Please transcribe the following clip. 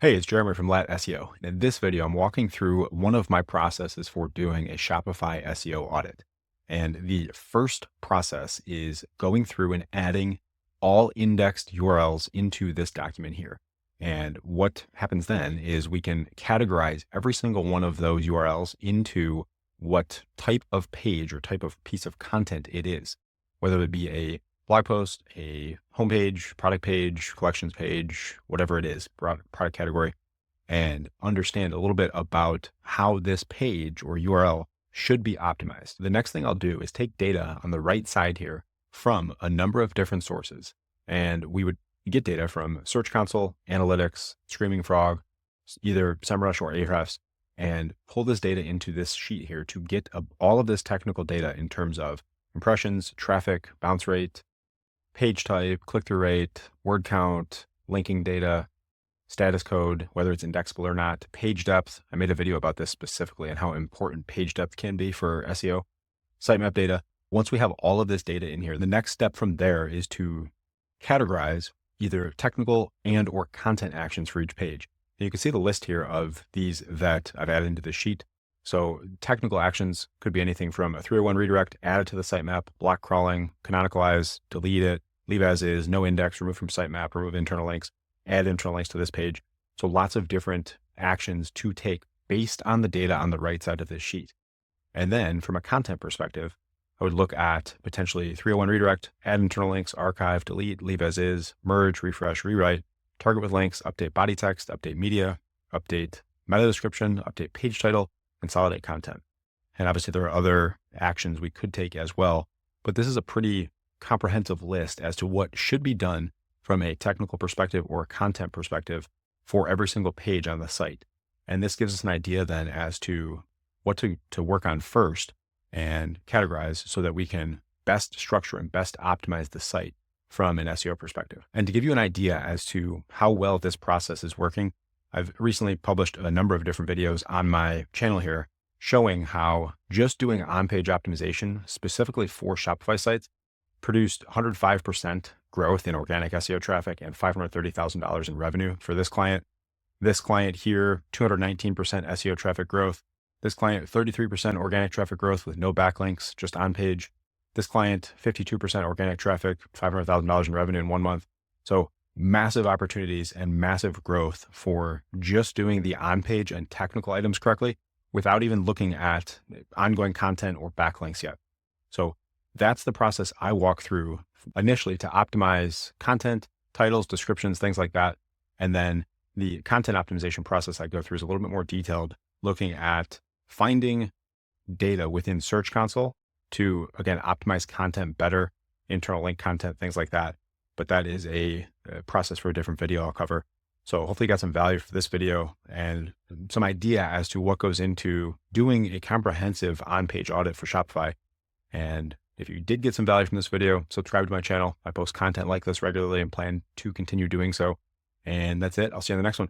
Hey, it's Jeremy from LATT SEO. And in this video, I'm walking through one of my processes for doing a Shopify SEO audit. And the first process is going through and adding all indexed URLs into this document here. And what happens then is we can categorize every single one of those URLs into what type of page or type of piece of content it is, whether it be a blog post, a homepage, product page, collections page, whatever it is, product category, and understand a little bit about how this page or URL should be optimized. The next thing I'll do is take data on the right side here from a number of different sources. And we would get data from Search Console, Analytics, Screaming Frog, either SEMrush or Ahrefs, and pull this data into this sheet here to get all of this technical data in terms of impressions, traffic, bounce rate, page type, click-through rate, word count, linking data, status code, whether it's indexable or not, page depth. I made a video about this specifically and how important page depth can be for SEO, sitemap data. Once we have all of this data in here, the next step from there is to categorize either technical and or content actions for each page. And you can see the list here of these that I've added into the sheet. So technical actions could be anything from a 301 redirect, add it to the sitemap, block crawling, canonicalize, delete it, leave as is, no index, remove from sitemap, remove internal links, add internal links to this page. So lots of different actions to take based on the data on the right side of this sheet. And then from a content perspective, I would look at potentially 301 redirect, add internal links, archive, delete, leave as is, merge, refresh, rewrite, target with links, update body text, update media, update meta description, update page title, consolidate content. And obviously there are other actions we could take as well, but this is a pretty comprehensive list as to what should be done from a technical perspective or a content perspective for every single page on the site. And this gives us an idea then as to what to work on first and categorize so that we can best structure and best optimize the site from an SEO perspective. And to give you an idea as to how well this process is working, I've recently published a number of different videos on my channel here showing how just doing on-page optimization specifically for Shopify sites produced 105% growth in organic SEO traffic and $530,000 in revenue for this client. This client here, 219% SEO traffic growth. This client, 33% organic traffic growth with no backlinks, just on page. This client, 52% organic traffic, $500,000 in revenue in 1 month. So massive opportunities and massive growth for just doing the on-page and technical items correctly without even looking at ongoing content or backlinks yet. So that's the process I walk through initially to optimize content, titles, descriptions, things like that. And then the content optimization process I go through is a little bit more detailed, looking at finding data within Search Console to, again, optimize content better, internal link content, things like that. But that is a process for a different video I'll cover. So hopefully you got some value for this video and some idea as to what goes into doing a comprehensive on-page audit for Shopify. And if you did get some value from this video, subscribe to my channel. I post content like this regularly and plan to continue doing so. And that's it. I'll see you on the next one.